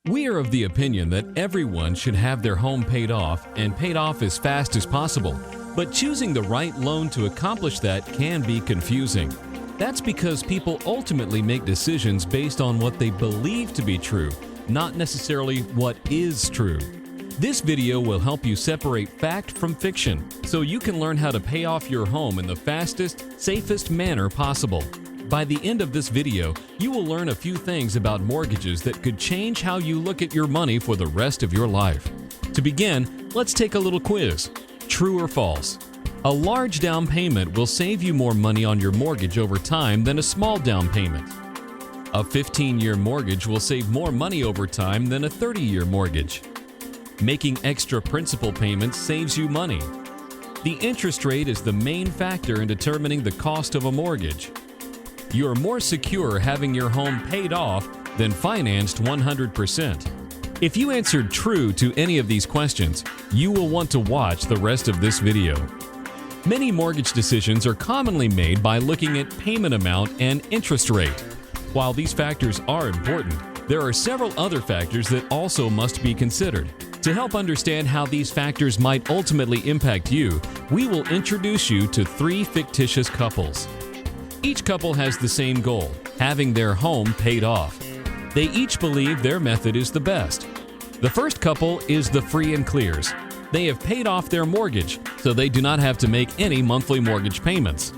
We are of the opinion that everyone should have their home paid off and paid off as fast as possible. But choosing the right loan to accomplish that can be confusing. That's because people ultimately make decisions based on what they believe to be true, not necessarily what is true. This video will help you separate fact from fiction so you can learn how to pay off your home in the fastest, safest manner possible. By the end of this video, you will learn a few things about mortgages that could change how you look at your money for the rest of your life. To begin, let's take a little quiz. True or false? A large down payment will save you more money on your mortgage over time than a small down payment. A 15-year mortgage will save more money over time than a 30-year mortgage. Making extra principal payments saves you money. The interest rate is the main factor in determining the cost of a mortgage. You are more secure having your home paid off than financed 100%. If you answered true to any of these questions, you will want to watch the rest of this video. Many mortgage decisions are commonly made by looking at payment amount and interest rate. While these factors are important, there are several other factors that also must be considered. To help understand how these factors might ultimately impact you, we will introduce you to 3 fictitious couples. Each couple has the same goal, having their home paid off. They each believe their method is the best. The first couple is the free and clears. They have paid off their mortgage, so they do not have to make any monthly mortgage payments.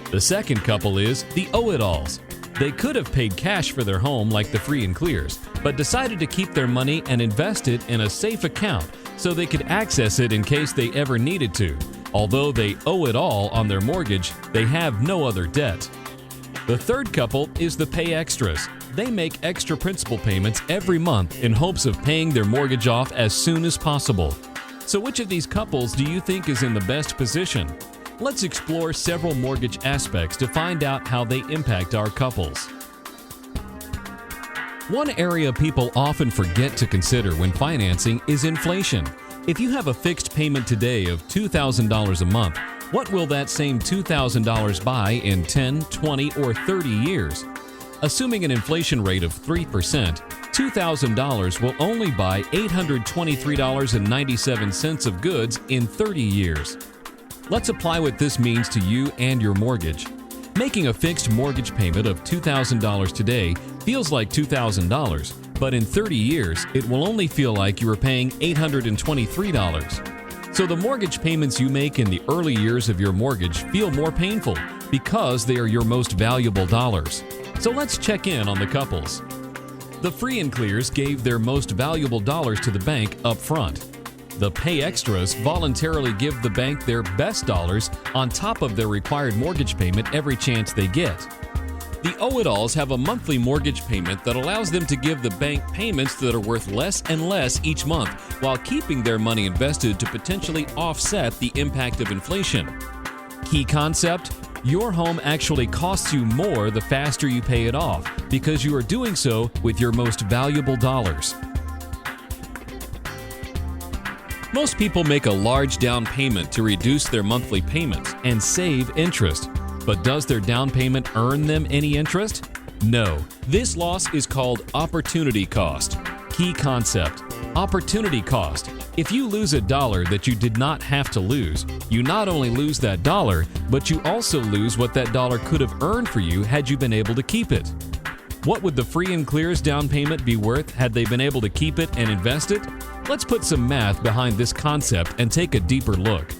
The second couple is the owe-it-alls. They could have paid cash for their home like the free and clears, but decided to keep their money and invest it in a safe account so they could access it in case they ever needed to. Although they owe it all on their mortgage, they have no other debt. The third couple is the pay extras. They make extra principal payments every month in hopes of paying their mortgage off as soon as possible. So which of these couples do you think is in the best position? Let's explore several mortgage aspects to find out how they impact our couples. One area people often forget to consider when financing is inflation. If you have a fixed payment today of $2,000 a month, what will that same $2,000 buy in 10, 20, or 30 years? Assuming an inflation rate of 3%, $2,000 will only buy $823.97 of goods in 30 years. Let's apply what this means to you and your mortgage. Making a fixed mortgage payment of $2,000 today feels like $2,000, but in 30 years, it will only feel like you are paying $823. So the mortgage payments you make in the early years of your mortgage feel more painful because they are your most valuable dollars. So let's check in on the couples. The free and clears gave their most valuable dollars to the bank up front. The pay extras voluntarily give the bank their best dollars on top of their required mortgage payment every chance they get. The owe-it-alls have a monthly mortgage payment that allows them to give the bank payments that are worth less and less each month while keeping their money invested to potentially offset the impact of inflation. Key concept: your home actually costs you more the faster you pay it off because you are doing so with your most valuable dollars. Most people make a large down payment to reduce their monthly payments and save interest. But does their down payment earn them any interest? No. This loss is called opportunity cost. Key concept: opportunity cost. If you lose $1 that you did not have to lose, you not only lose that dollar, but you also lose what that dollar could have earned for you had you been able to keep it. What would the free and clears down payment be worth had they been able to keep it and invest it? Let's put some math behind this concept and take a deeper look.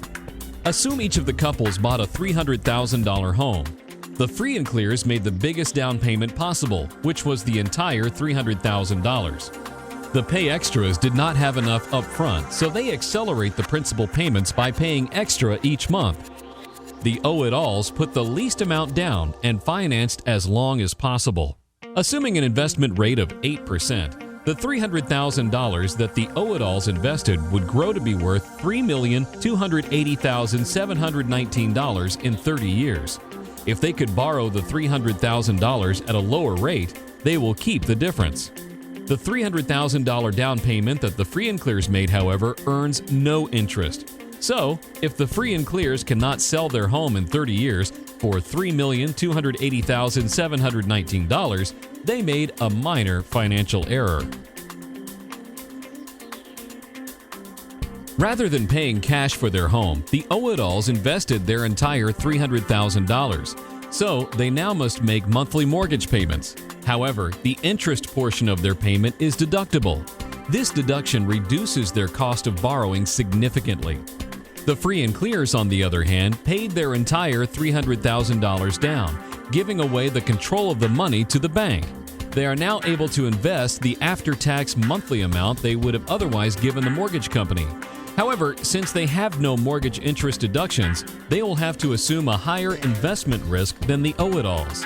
Assume each of the couples bought a $300,000 home. The free and clears made the biggest down payment possible, which was the entire $300,000. The pay extras did not have enough upfront, so they accelerate the principal payments by paying extra each month. The owe-it-alls put the least amount down and financed as long as possible. Assuming an investment rate of 8%, the $300,000 that the owe-it-alls invested would grow to be worth $3,280,719 in 30 years. If they could borrow the $300,000 at a lower rate, they will keep the difference. The $300,000 down payment that the free and clears made, however, earns no interest. So, if the free and clears cannot sell their home in 30 years for $3,280,719, they made a minor financial error. Rather than paying cash for their home, the Oedals invested their entire $300,000. So they now must make monthly mortgage payments. However, the interest portion of their payment is deductible. This deduction reduces their cost of borrowing significantly. The free and clears, on the other hand, paid their entire $300,000 down, giving away the control of the money to the bank. They are now able to invest the after-tax monthly amount they would have otherwise given the mortgage company. However, since they have no mortgage interest deductions, they will have to assume a higher investment risk than the Oedals.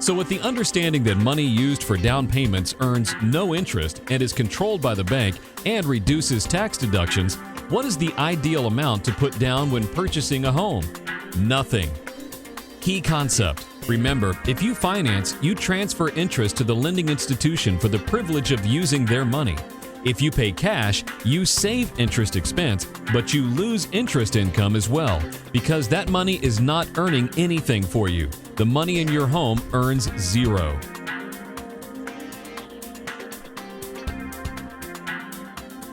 So with the understanding that money used for down payments earns no interest and is controlled by the bank and reduces tax deductions, what is the ideal amount to put down when purchasing a home? Nothing. Key concept. Remember, if you finance, you transfer interest to the lending institution for the privilege of using their money. If you pay cash, you save interest expense, but you lose interest income as well, because that money is not earning anything for you. The money in your home earns zero.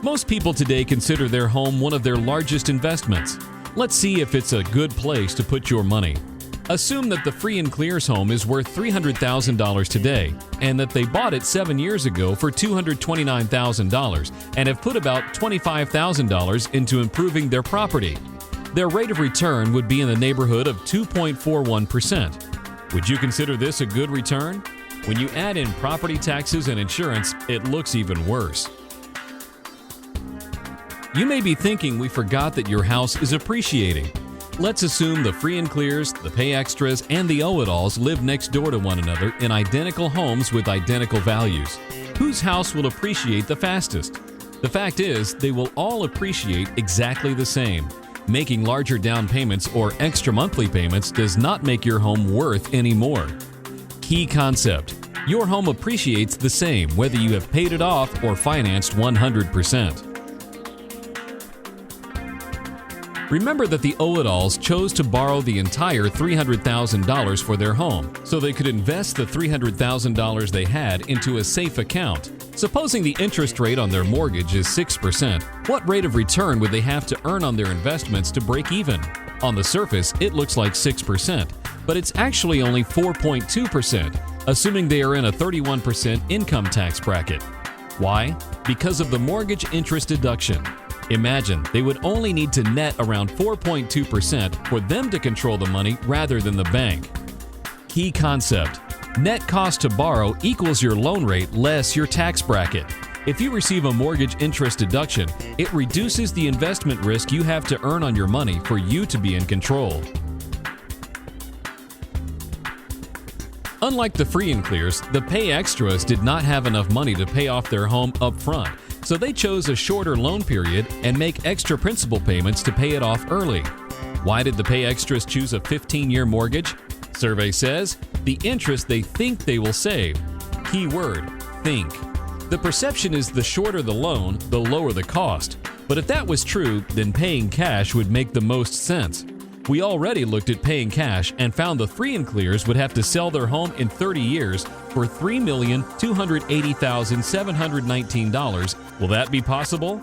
Most people today consider their home one of their largest investments. Let's see if it's a good place to put your money. Assume that the Free and Clears home is worth $300,000 today, and that they bought it 7 years ago for $229,000 and have put about $25,000 into improving their property. Their rate of return would be in the neighborhood of 2.41%. Would you consider this a good return? When you add in property taxes and insurance, it looks even worse. You may be thinking we forgot that your house is appreciating. Let's assume the Free and Clears, the Pay Extras, and the Oedals live next door to one another in identical homes with identical values. Whose house will appreciate the fastest? The fact is, they will all appreciate exactly the same. Making larger down payments or extra monthly payments does not make your home worth any more. Key concept. Your home appreciates the same whether you have paid it off or financed 100%. Remember that the Oedals chose to borrow the entire $300,000 for their home, so they could invest the $300,000 they had into a safe account. Supposing the interest rate on their mortgage is 6%, what rate of return would they have to earn on their investments to break even? On the surface, it looks like 6%, but it's actually only 4.2%, assuming they are in a 31% income tax bracket. Why? Because of the mortgage interest deduction. Imagine they would only need to net around 4.2% for them to control the money rather than the bank. Key concept. Net cost to borrow equals your loan rate less your tax bracket. If you receive a mortgage interest deduction, it reduces the investment risk you have to earn on your money for you to be in control. Unlike the Free and Clears, the Pay Extras did not have enough money to pay off their home up front, so they chose a shorter loan period and make extra principal payments to pay it off early. Why did the Pay Extras choose a 15-year mortgage? Survey says, the interest they think they will save. Key word, think. The perception is the shorter the loan, the lower the cost. But if that was true, then paying cash would make the most sense. We already looked at paying cash and found the Free and Clears would have to sell their home in 30 years for $3,280,719. Will that be possible?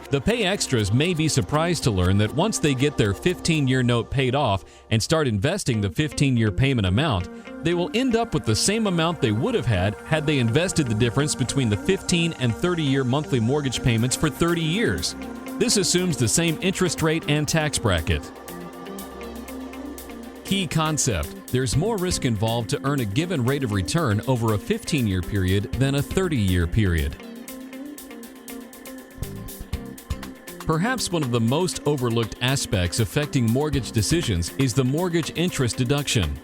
The Pay Extras may be surprised to learn that once they get their 15-year note paid off and start investing the 15-year payment amount, they will end up with the same amount they would have had they invested the difference between the 15 and 30-year monthly mortgage payments for 30 years. This assumes the same interest rate and tax bracket. Key concept. There's more risk involved to earn a given rate of return over a 15-year period than a 30-year period. Perhaps one of the most overlooked aspects affecting mortgage decisions is the mortgage interest deduction.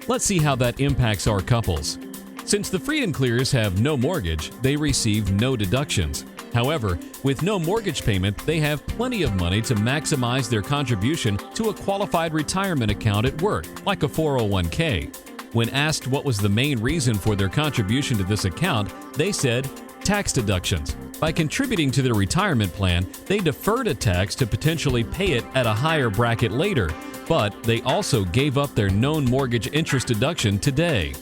Let's see how that impacts our couples. Since the Free and Clears have no mortgage, they receive no deductions. However, with no mortgage payment, they have plenty of money to maximize their contribution to a qualified retirement account at work, like a 401k. When asked what was the main reason for their contribution to this account, they said, tax deductions. By contributing to their retirement plan, they deferred a tax to potentially pay it at a higher bracket later, but they also gave up their known mortgage interest deduction today.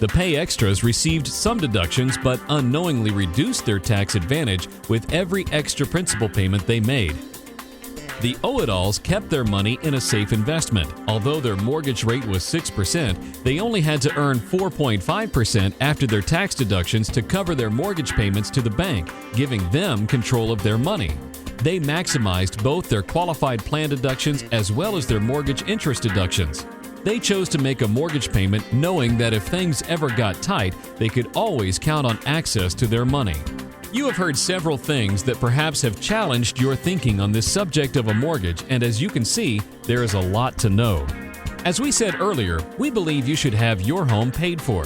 The Pay Extras received some deductions but unknowingly reduced their tax advantage with every extra principal payment they made. The Owe-It-Alls kept their money in a safe investment. Although their mortgage rate was 6%, they only had to earn 4.5% after their tax deductions to cover their mortgage payments to the bank, giving them control of their money. They maximized both their qualified plan deductions as well as their mortgage interest deductions. They chose to make a mortgage payment knowing that if things ever got tight, they could always count on access to their money. You have heard several things that perhaps have challenged your thinking on this subject of a mortgage, and as you can see, there is a lot to know. As we said earlier, we believe you should have your home paid for.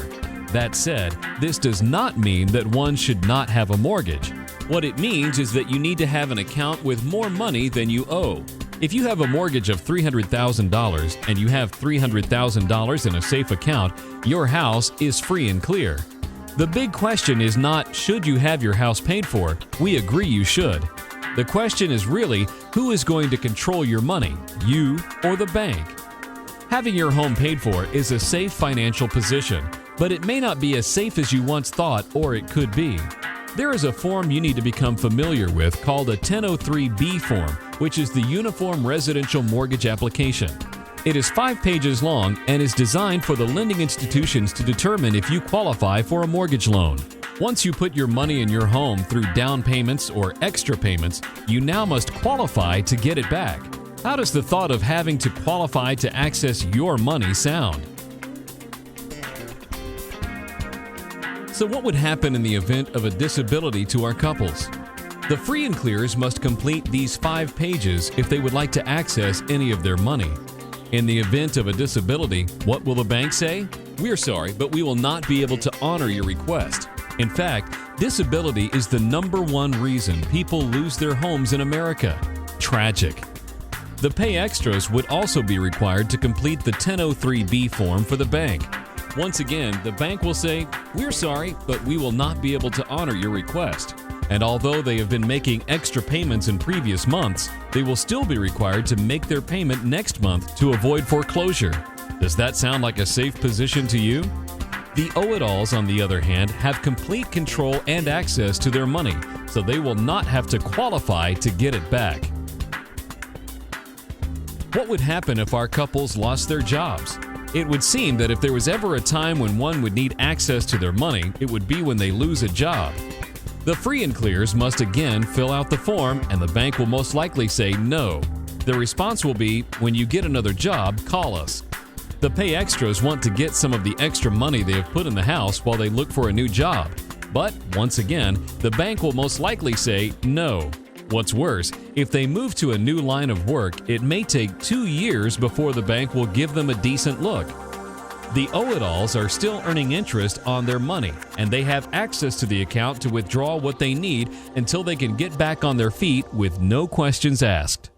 That said, this does not mean that one should not have a mortgage. What it means is that you need to have an account with more money than you owe. If you have a mortgage of $300,000 and you have $300,000 in a safe account, your house is free and clear. The big question is not, should you have your house paid for? We agree you should. The question is really, who is going to control your money, you or the bank? Having your home paid for is a safe financial position, but it may not be as safe as you once thought, or it could be. There is a form you need to become familiar with called a 1003B form, which is the Uniform Residential Mortgage Application. It is 5 pages long and is designed for the lending institutions to determine if you qualify for a mortgage loan. Once you put your money in your home through down payments or extra payments, you now must qualify to get it back. How does the thought of having to qualify to access your money sound? So what would happen in the event of a disability to our couples? The free and clears must complete these 5 pages if they would like to access any of their money. In the event of a disability, what will the bank say? We're sorry, but we will not be able to honor your request. In fact, disability is the #1 reason people lose their homes in America. Tragic. The Pay Extras would also be required to complete the 1003B form for the bank. Once again, the bank will say, "We're sorry, but we will not be able to honor your request." And although they have been making extra payments in previous months, they will still be required to make their payment next month to avoid foreclosure. Does that sound like a safe position to you? The Owe-It-Alls, on the other hand, have complete control and access to their money, so they will not have to qualify to get it back. What would happen if our couples lost their jobs? It would seem that if there was ever a time when one would need access to their money, it would be when they lose a job. The free and clears must again fill out the form, and the bank will most likely say no. The response will be, "When you get another job, call us." The Pay Extras want to get some of the extra money they have put in the house while they look for a new job. But once again, the bank will most likely say no. What's worse, if they move to a new line of work, it may take 2 years before the bank will give them a decent look. The Owe-It-Alls are still earning interest on their money, and they have access to the account to withdraw what they need until they can get back on their feet with no questions asked.